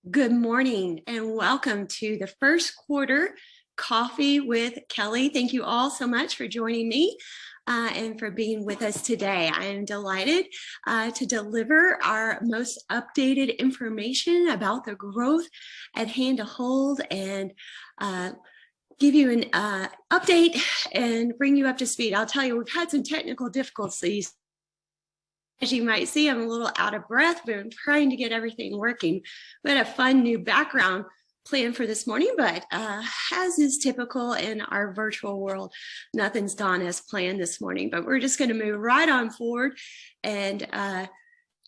Good morning and welcome to the first quarter Coffee with Kelly. Thank you all so much for joining me and for being with us today. I am delighted to deliver our most updated information about the growth at Hand to Hold and give you an update and bring you up to speed. I'll tell you, we've had some technical difficulties. As you might see, I'm a little out of breath, but I'm trying to get everything working. We had a fun new background plan for this morning, but as is typical in our virtual world, nothing's gone as planned this morning. But we're just going to move right on forward and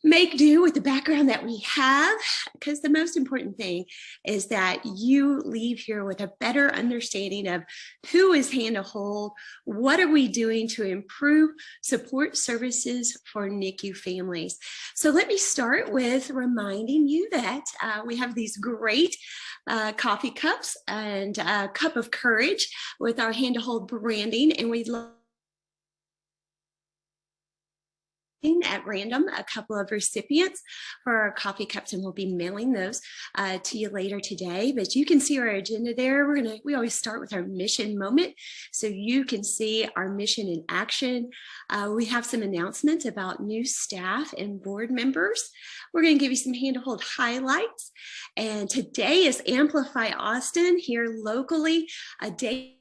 make do with the background that we have, because the most important thing is that you leave here with a better understanding of who is Hand to Hold, what are we doing to improve support services for NICU families. So let me start with reminding you that we have these great coffee cups and a cup of courage with our Hand to Hold branding, and we love at random a couple of recipients for our coffee cups, and we'll be mailing those to you later today. But you can see our agenda there. We always start with our mission moment, so you can see our mission in action. We have some announcements about new staff and board members. We're going to give you some Hand to Hold highlights, and today is Amplify Austin here locally, a day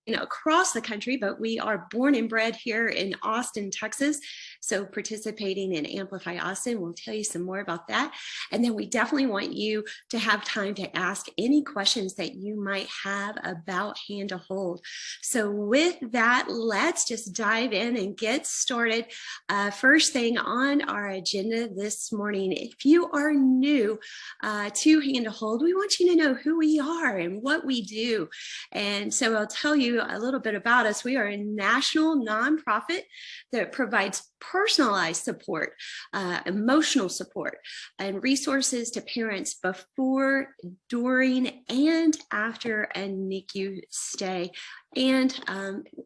across the country, but we are born and bred here in Austin, Texas. So participating in Amplify Austin, we'll tell you some more about that. And then we definitely want you to have time to ask any questions that you might have about Hand to Hold. So with that, let's just dive in and get started. First thing on our agenda this morning, if you are new to Hand to Hold, we want you to know who we are and what we do. And so I'll tell you a little bit about us. We are a national nonprofit that provides personalized support, emotional support, and resources to parents before, during, and after a NICU stay. And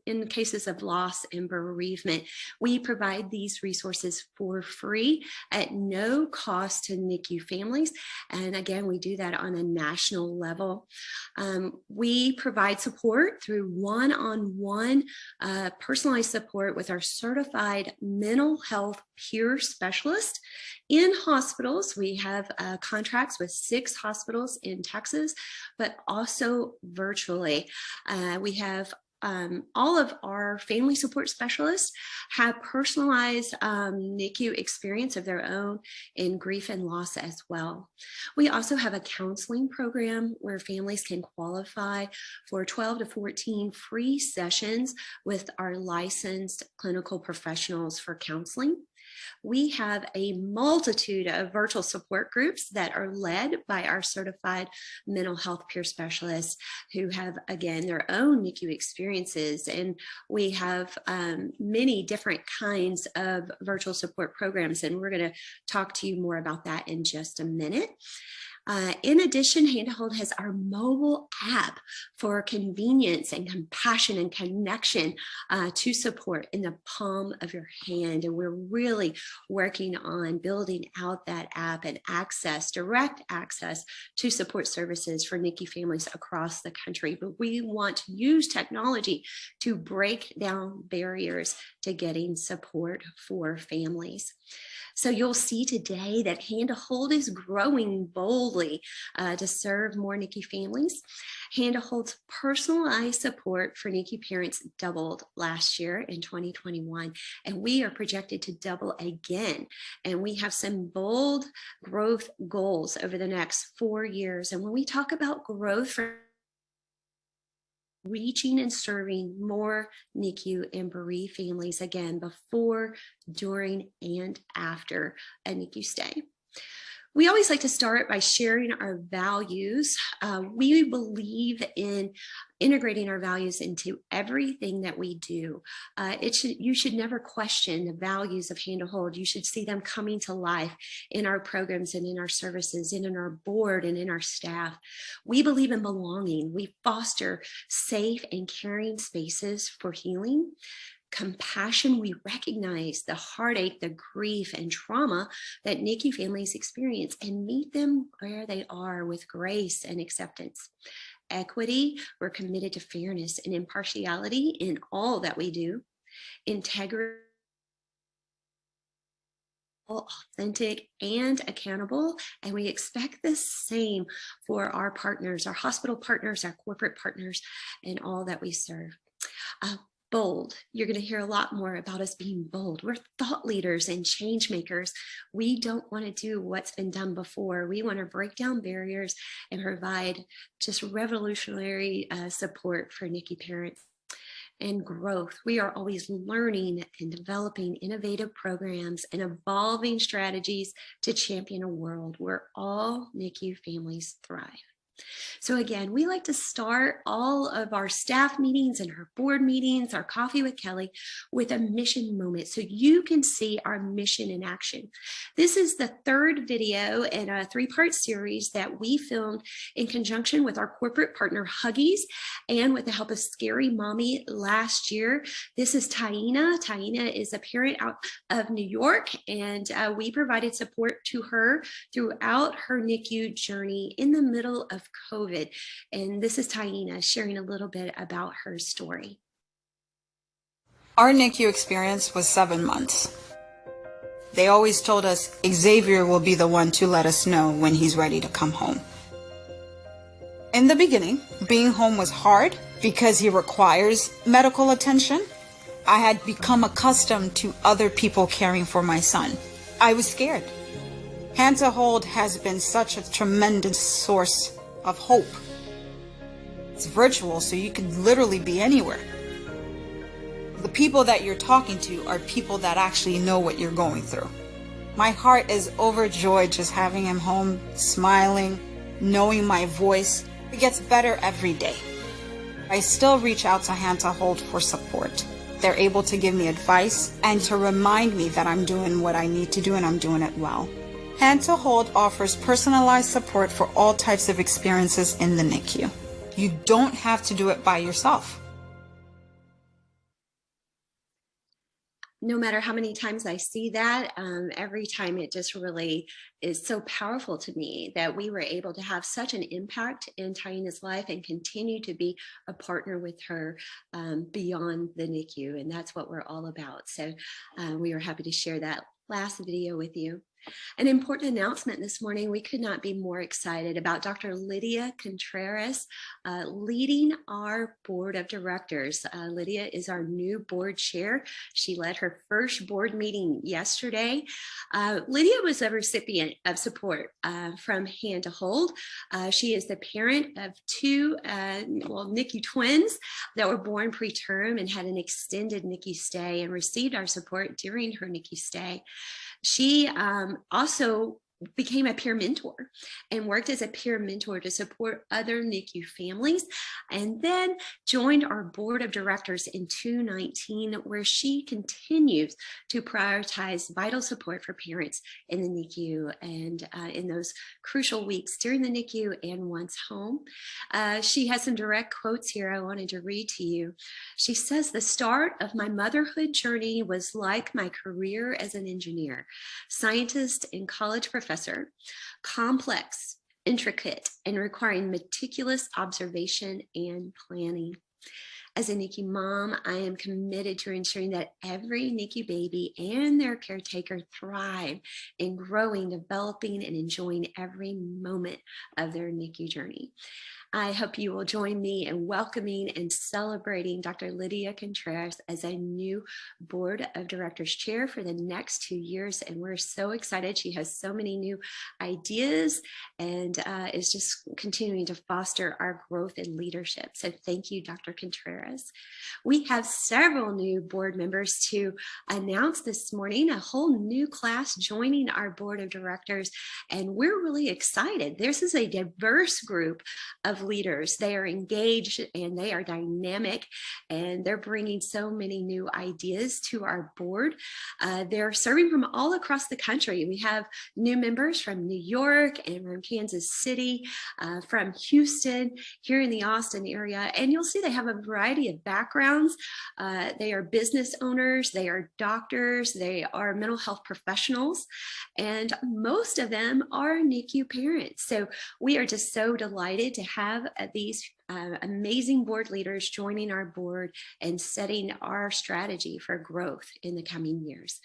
in cases of loss and bereavement, we provide these resources for free at no cost to NICU families. And again, we do that on a national level. We provide support through one-on-one personalized support with our certified mental health peer specialist in hospitals. We have contracts with 6 hospitals in Texas, but also virtually. We have all of our family support specialists have personalized NICU experience of their own in grief and loss as well. We also have a counseling program where families can qualify for 12 to 14 free sessions with our licensed clinical professionals for counseling. We have a multitude of virtual support groups that are led by our certified mental health peer specialists who have, again, their own NICU experiences. And we have many different kinds of virtual support programs, and we're going to talk to you more about that in just a minute. In addition, Hand to Hold has our mobile app for convenience and compassion and connection to support in the palm of your hand. And we're really working on building out that app and direct access to support services for NICU families across the country. But we want to use technology to break down barriers to getting support for families. So you'll see today that Hand to Hold is growing boldly to serve more NICU families. Hand to Hold's personalized support for NICU parents doubled last year in 2021, and we are projected to double again. And we have some bold growth goals over the next 4 years. And when we talk about growth for reaching and serving more NICU and bereaved families, again, before, during, and after a NICU stay. We always like to start by sharing our values. We believe in integrating our values into everything that we do. You should never question the values of Hand to Hold. You should see them coming to life in our programs and in our services and in our board and in our staff. We believe in belonging. We foster safe and caring spaces for healing. Compassion, we recognize the heartache, the grief, and trauma that NICU families experience and meet them where they are with grace and acceptance. Equity, we're committed to fairness and impartiality in all that we do. Integrity, authentic and accountable, and we expect the same for our partners, our hospital partners, our corporate partners, and all that we serve. Bold. You're going to hear a lot more about us being bold. We're thought leaders and change makers. We don't want to do what's been done before. We want to break down barriers and provide just revolutionary support for NICU parents. And growth. We are always learning and developing innovative programs and evolving strategies to champion a world where all NICU families thrive. So again, we like to start all of our staff meetings and our board meetings, our coffee with Kelly, with a mission moment so you can see our mission in action. This is the third video in a 3-part series that we filmed in conjunction with our corporate partner Huggies and with the help of Scary Mommy last year. This is Taina. Taina is a parent out of New York, and we provided support to her throughout her NICU journey in the middle of COVID. And this is Taina sharing a little bit about her story. Our NICU experience was 7 months. They always told us Xavier will be the one to let us know when he's ready to come home. In the beginning, being home was hard because he requires medical attention. I had become accustomed to other people caring for my son. I was scared. Hand to Hold has been such a tremendous source of hope. It's virtual, so you can literally be anywhere. The people that you're talking to are people that actually know what you're going through. My heart is overjoyed just having him home, smiling, knowing my voice. It gets better every day. I still reach out to Hand to Hold for support. They're able to give me advice and to remind me that I'm doing what I need to do and I'm doing it well. Hand to Hold offers personalized support for all types of experiences in the NICU. You don't have to do it by yourself. No matter how many times I see that, every time it just really is so powerful to me that we were able to have such an impact in Taina's life and continue to be a partner with her beyond the NICU. And that's what we're all about. So we were happy to share that last video with you. An important announcement this morning. We could not be more excited about Dr. Lydia Contreras leading our board of directors. Lydia is our new board chair. She led her first board meeting yesterday. Lydia was a recipient of support from Hand to Hold. She is the parent of 2 NICU twins that were born preterm and had an extended NICU stay and received our support during her NICU stay. She also became a peer mentor and worked as a peer mentor to support other NICU families, and then joined our board of directors in 2019, where she continues to prioritize vital support for parents in the NICU and in those crucial weeks during the NICU and once home. She has some direct quotes here I wanted to read to you. She says, "The start of my motherhood journey was like my career as an engineer, scientist, and college professor, complex, intricate, and requiring meticulous observation and planning. As a NICU mom, I am committed to ensuring that every NICU baby and their caretaker thrive in growing, developing, and enjoying every moment of their NICU journey." I hope you will join me in welcoming and celebrating Dr. Lydia Contreras as a new board of directors chair for the next 2 years. And we're so excited. She has so many new ideas and is just continuing to foster our growth and leadership. So thank you, Dr. Contreras. We have several new board members to announce this morning, a whole new class joining our board of directors. And we're really excited. This is a diverse group of of leaders. They are engaged and they are dynamic, and they're bringing so many new ideas to our board. They're serving from all across the country. We have new members from New York and from Kansas City, from Houston, here in the Austin area. And you'll see they have a variety of backgrounds. They are business owners, they are doctors, they are mental health professionals, and most of them are NICU parents. So we are just so delighted to have these amazing board leaders joining our board and setting our strategy for growth in the coming years.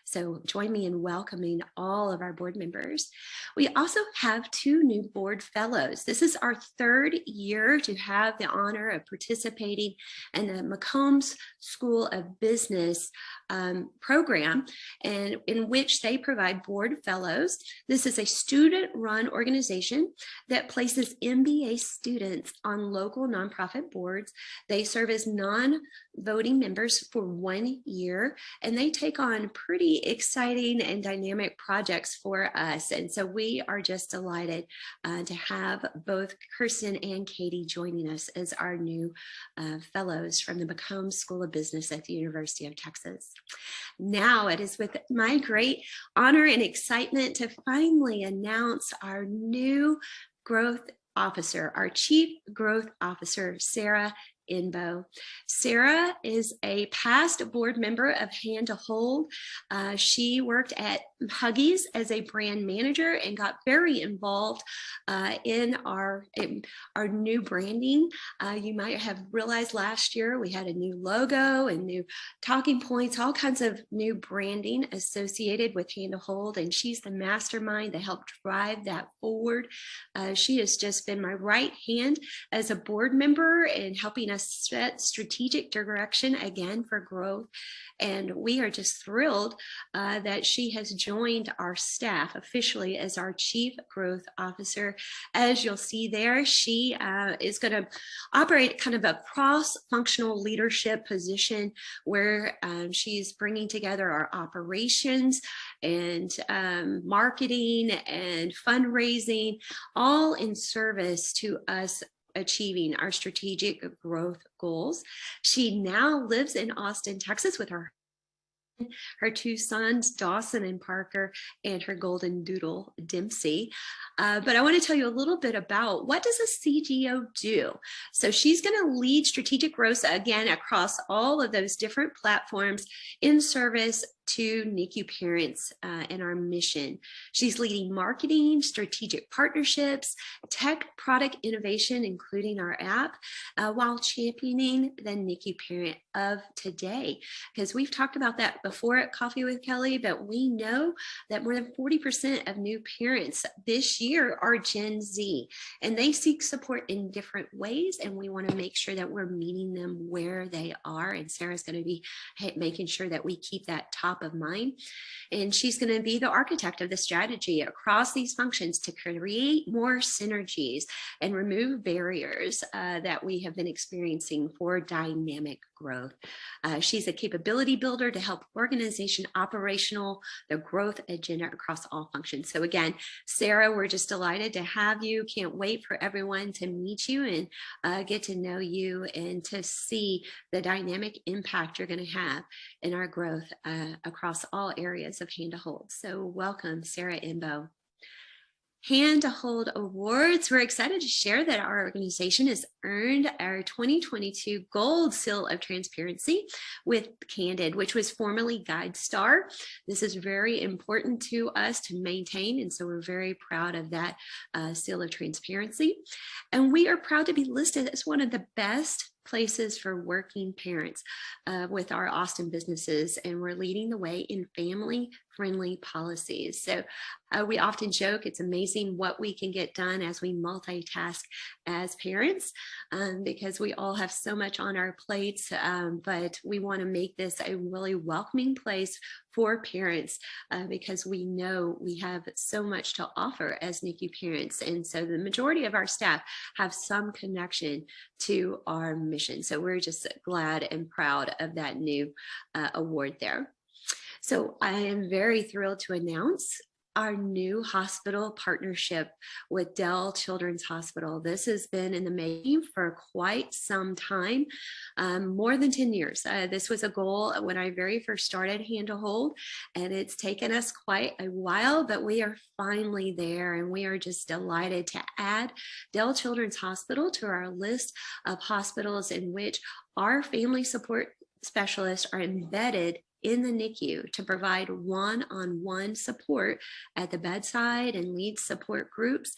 So join me in welcoming all of our board members. We also have 2 new board fellows. This is our 3rd year to have the honor of participating in the McCombs School of Business program, and in which they provide board fellows. This is a student-run organization that places MBA students on local nonprofit boards. They serve as non-voting members for 1 year, and they take on pretty exciting and dynamic projects for us. And so we are just delighted to have both Kirsten and Katie joining us as our new fellows from the McCombs School of Business at the University of Texas. Now it is with my great honor and excitement to finally announce our new growth officer, our Chief Growth Officer, Sarah Inbo. Sarah is a past board member of Hand to Hold. She worked at Huggies as a brand manager and got very involved in our new branding. You might have realized last year we had a new logo and new talking points, all kinds of new branding associated with Hand to Hold, and she's the mastermind that helped drive that forward. She has just been my right hand as a board member and helping us set strategic direction again for growth. And we are just thrilled that she has joined our staff officially as our Chief Growth Officer. As you'll see there, she is going to operate kind of a cross-functional leadership position where she's bringing together our operations and marketing and fundraising, all in service to us achieving our strategic growth goals. She now lives in Austin, Texas with her 2 sons, Dawson and Parker, and her golden doodle, Dempsey. But I want to tell you a little bit about what does a CGO do? So she's going to lead strategic growth again across all of those different platforms in service to NICU parents and our mission. She's leading marketing, strategic partnerships, tech product innovation, including our app, while championing the NICU parent of today. Because we've talked about that before at Coffee with Kelly, but we know that more than 40% of new parents this year are Gen Z, and they seek support in different ways, and we want to make sure that we're meeting them where they are. And Sarah's going to be making sure that we keep that top of mind. And she's going to be the architect of the strategy across these functions to create more synergies and remove barriers that we have been experiencing for dynamic growth. She's a capability builder to help organization operational the growth agenda across all functions. So again, Sarah, we're just delighted to have you. Can't wait for everyone to meet you and get to know you and to see the dynamic impact you're going to have in our growth across all areas of Hand to Hold. So welcome, Sarah Inbo. Hand to Hold Awards. We're excited to share that our organization has earned our 2022 Gold Seal of Transparency with Candid, which was formerly Guide Star. This is very important to us to maintain, and so we're very proud of that Seal of Transparency. And we are proud to be listed as one of the best places for working parents with our Austin businesses, and we're leading the way in family-friendly policies. So we often joke it's amazing what we can get done as we multitask as parents, because we all have so much on our plates, but we want to make this a really welcoming place for parents because we know we have so much to offer as NICU parents. And so the majority of our staff have some connection to our mission. So we're just glad and proud of that new award there. So I am very thrilled to announce our new hospital partnership with Dell Children's Hospital. This has been in the making for quite some time, more than 10 years. This was a goal when I very first started Hand to Hold, and it's taken us quite a while, but we are finally there, and we are just delighted to add Dell Children's Hospital to our list of hospitals in which our family support specialists are embedded in the NICU to provide one-on-one support at the bedside and lead support groups.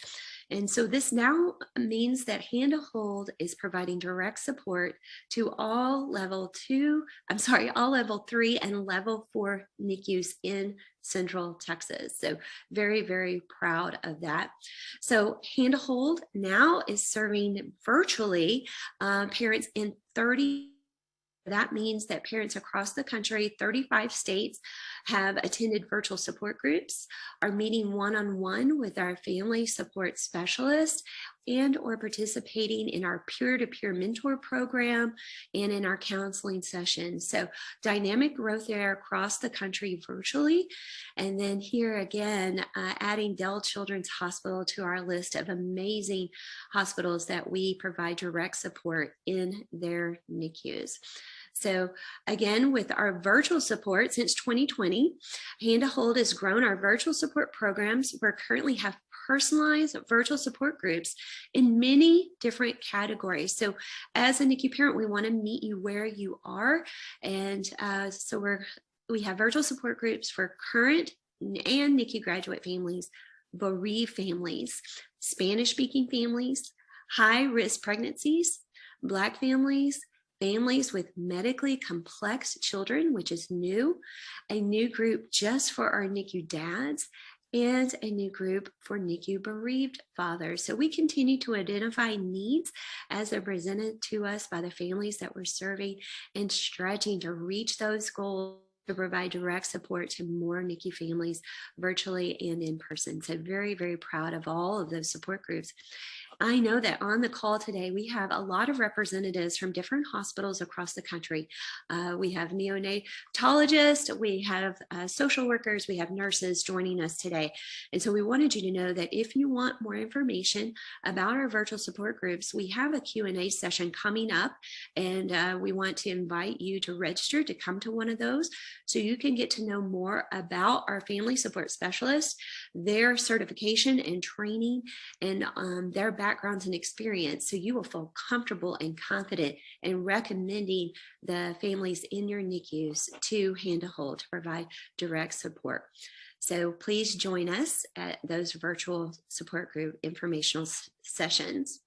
And so this now means that Hand to Hold is providing direct support to all level 3 and level 4 NICUs in Central Texas. So very, very proud of that. So Hand to Hold now is serving virtually parents in 30. That means that parents across the country, 35 states, have attended virtual support groups, are meeting one-on-one with our family support specialist, and or participating in our peer-to-peer mentor program and in our counseling sessions. So dynamic growth there across the country virtually. And then here again, adding Dell Children's Hospital to our list of amazing hospitals that we provide direct support in their NICUs. So again, with our virtual support since 2020, Hand to Hold has grown our virtual support programs. We currently have personalized virtual support groups in many different categories. So as a NICU parent, we want to meet you where you are. And so we have virtual support groups for current and NICU graduate families, bereaved families, Spanish-speaking families, high-risk pregnancies, Black families, families with medically complex children, which is new, a new group just for our NICU dads, and a new group for NICU bereaved fathers. So we continue to identify needs as they're presented to us by the families that we're serving and stretching to reach those goals to provide direct support to more NICU families virtually and in person. So very, very proud of all of those support groups. I know that on the call today, we have a lot of representatives from different hospitals across the country. We have neonatologists, we have social workers, we have nurses joining us today. And so we wanted you to know that if you want more information about our virtual support groups, we have a Q&A session coming up, and we want to invite you to register to come to one of those so you can get to know more about our family support specialists, their certification and training, and their backgrounds and experience, so you will feel comfortable and confident in recommending the families in your NICUs to Hand to Hold to provide direct support. So please join us at those virtual support group informational sessions.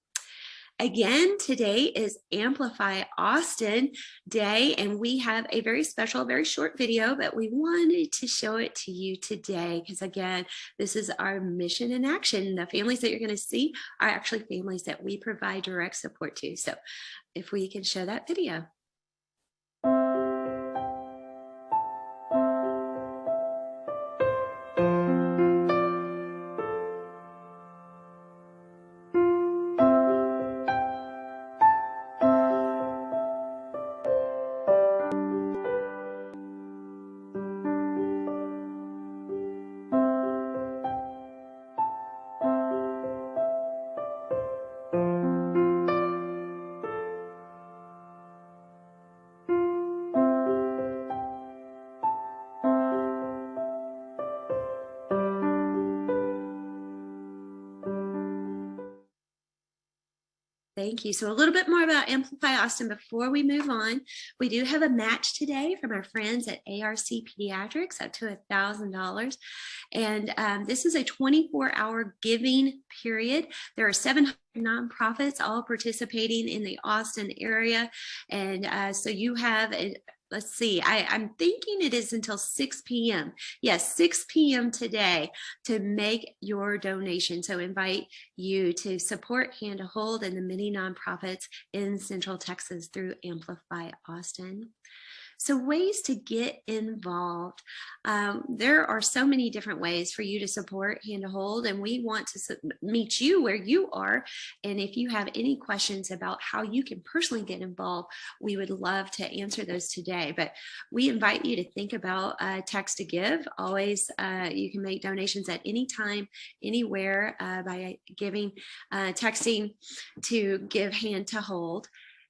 Again, today is Amplify Austin Day, and we have a very special, very short video, but we wanted to show it to you today because, again, this is our mission in action. The families that you're going to see are actually families that we provide direct support to. So if we can show that video. Thank you. So a little bit more about Amplify Austin before we move on. We do have a match today from our friends at ARC Pediatrics up to $1,000. And this is a 24-hour giving period. There are 700 nonprofits all participating in the Austin area. And so you have let's see, I'm thinking it is until 6 p.m. Yes, 6 p.m. today to make your donation. So invite you to support Hand to Hold and the many nonprofits in Central Texas through Amplify Austin. So ways to get involved. There are so many different ways for you to support Hand to Hold, and we want to meet you where you are. And if you have any questions about how you can personally get involved, we would love to answer those today. But we invite you to think about text to give. Always, you can make donations at any time, anywhere by texting to give Hand to Hold.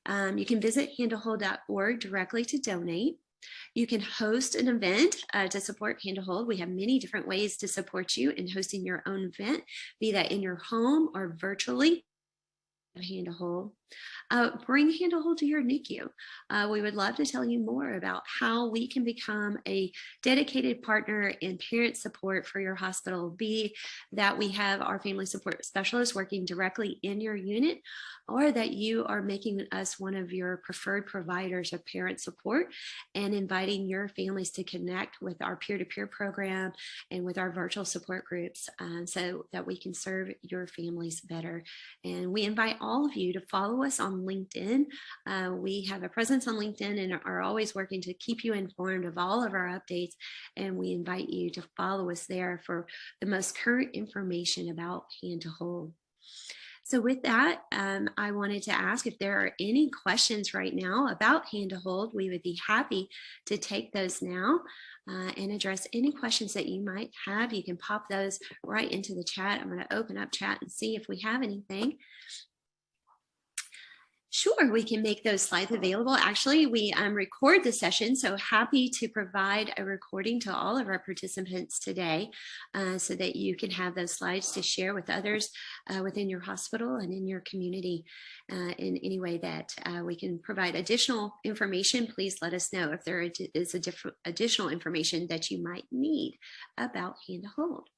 You can visit handtohold.org directly to donate. You can host an event to support Hand to Hold. We have many different ways to support you in hosting your own event, be that in your home or virtually. Hand to Hold. Bring Hand to Hold to your NICU. We would love to tell you more about how we can become a dedicated partner in parent support for your hospital, be that we have our family support specialists working directly in your unit, or that you are making us one of your preferred providers of parent support and inviting your families to connect with our peer-to-peer program and with our virtual support groups so that we can serve your families better. And we invite all of you to follow us on LinkedIn. We have a presence on LinkedIn and are always working to keep you informed of all of our updates. And we invite you to follow us there for the most current information about Hand to Hold. So with that, I wanted to ask if there are any questions right now about Hand to Hold. We would be happy to take those now and address any questions that you might have. You can pop those right into the chat. I'm going to open up chat and see if we have anything. Sure, we can make those slides available. Actually, we record the session, so happy to provide a recording to all of our participants today so that you can have those slides to share with others within your hospital and in your community in any way that we can provide additional information. Please let us know if there is additional information that you might need about Hand to Hold.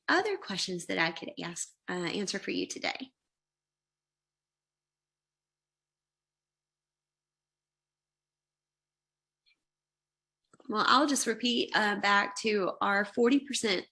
Other questions that I could answer for you today. Well, I'll just repeat back to our 40%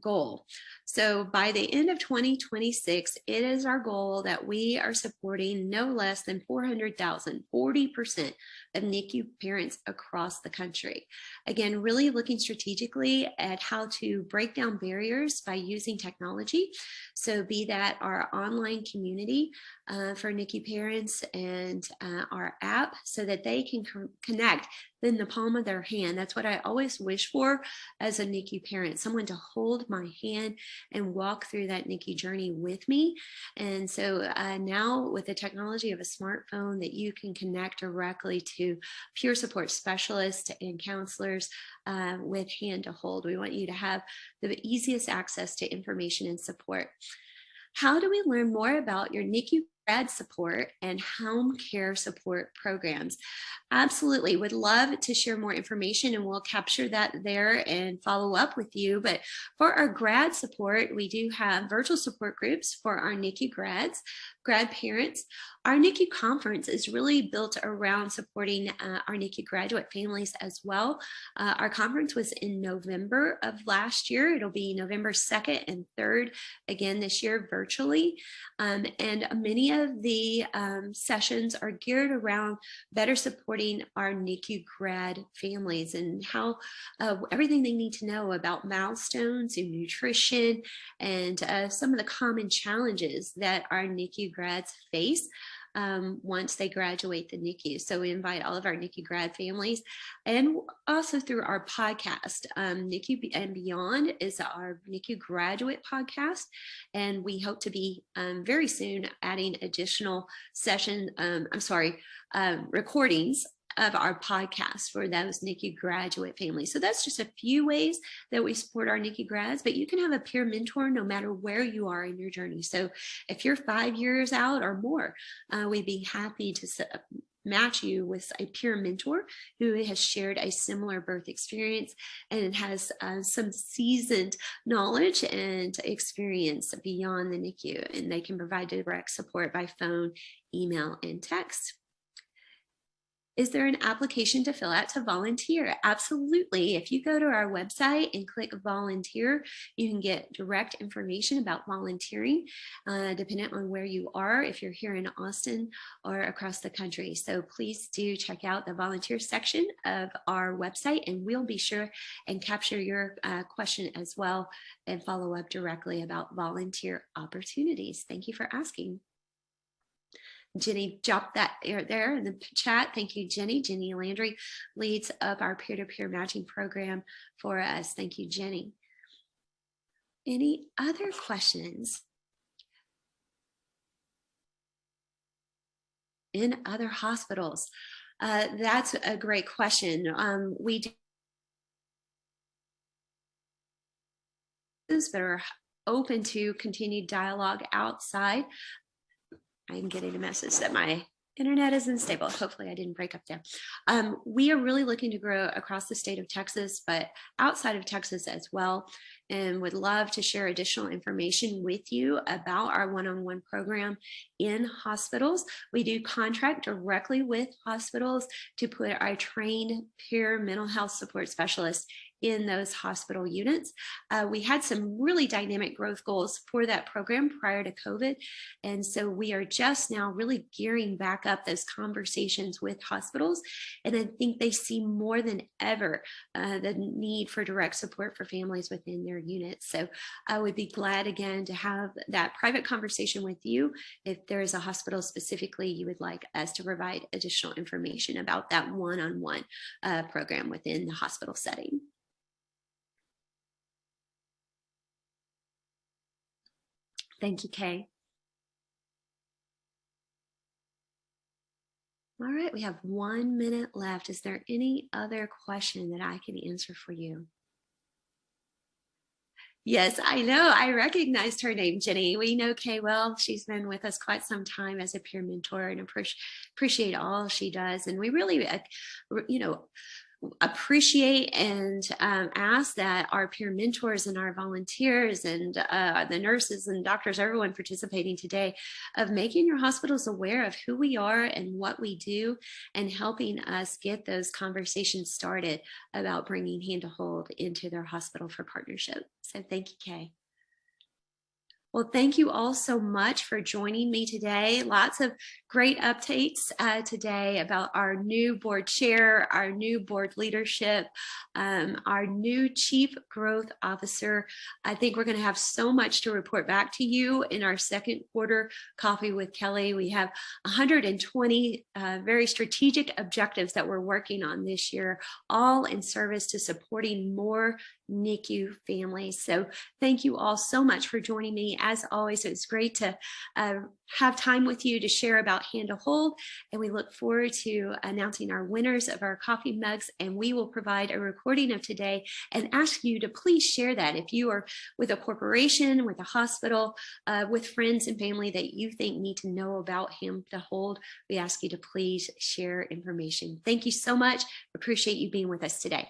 goal. So by the end of 2026, it is our goal that we are supporting no less than 400,000, 40% of NICU parents across the country. Again, really looking strategically at how to break down barriers by using technology. So be that our online community for NICU parents and our app so that they can connect in the palm of their hand. That's what I always wish for as a NICU parent, someone to hold my hand and walk through that NICU journey with me. And so now with the technology of a smartphone that you can connect directly to peer support specialists and counselors with Hand to Hold. We want you to have the easiest access to information and support. How do we learn more about your NICU grad support and home care support programs? Absolutely, would love to share more information and we'll capture that there and follow up with you. But for our grad support, we do have virtual support groups for our NICU grads, grad parents. Our NICU conference is really built around supporting our NICU graduate families as well. Our conference was in November of last year. It'll be November 2nd and 3rd again this year virtually. And many of the sessions are geared around better supporting our NICU grad families and how everything they need to know about milestones and nutrition and some of the common challenges that our NICU grads face once they graduate the NICU. So we invite all of our NICU grad families and also through our podcast. NICU and Beyond is our NICU graduate podcast. And we hope to be very soon adding additional recordings of our podcast for those NICU graduate families. So that's just a few ways that we support our NICU grads, but you can have a peer mentor no matter where you are in your journey. So if you're 5 years out or more, we'd be happy to match you with a peer mentor who has shared a similar birth experience and has some seasoned knowledge and experience beyond the NICU, and they can provide direct support by phone, email, and text. Is there an application to fill out to volunteer? Absolutely. If you go to our website and click volunteer, you can get direct information about volunteering, depending on where you are, if you're here in Austin or across the country. So please do check out the volunteer section of our website, and we'll be sure and capture your question as well and follow up directly about volunteer opportunities. Thank you for asking. Jenny dropped that there in the chat. Thank you, Jenny. Jenny Landry leads up our peer-to-peer matching program for us. Thank you, Jenny. Any other questions? In other hospitals? That's a great question. We do that are open to continued dialogue outside. I'm getting a message that my internet is unstable. Hopefully I didn't break up there. We are really looking to grow across the state of Texas, but outside of Texas as well, and would love to share additional information with you about our one-on-one program in hospitals. We do contract directly with hospitals to put our trained peer mental health support specialists in those hospital units. We had some really dynamic growth goals for that program prior to COVID. And so we are just now really gearing back up those conversations with hospitals. And I think they see more than ever the need for direct support for families within their units. So I would be glad again to have that private conversation with you if there is a hospital specifically you would like us to provide additional information about that one-on-one program within the hospital setting. Thank you, Kay. All right, we have 1 minute left. Is there any other question that I can answer for you? Yes, I know. I recognized her name, Jenny. We know Kay well. She's been with us quite some time as a peer mentor, and appreciate all she does. And we really, appreciate and ask that our peer mentors and our volunteers and the nurses and doctors, everyone participating today, of making your hospitals aware of who we are and what we do, and helping us get those conversations started about bringing Hand to Hold into their hospital for partnership. So thank you, Kay. Well, thank you all so much for joining me today. Lots of great updates today about our new board chair, our new board leadership, our new chief growth officer. I think we're going to have so much to report back to you in our second quarter Coffee with Kelly. We have 120 very strategic objectives that we're working on this year, all in service to supporting more NICU families. So thank you all so much for joining me. As always, it's great to have time with you to share about Hand to Hold, and we look forward to announcing our winners of our coffee mugs, and we will provide a recording of today and ask you to please share that. If you are with a corporation, with a hospital, with friends and family that you think need to know about Hand to Hold, we ask you to please share information. Thank you so much. Appreciate you being with us today.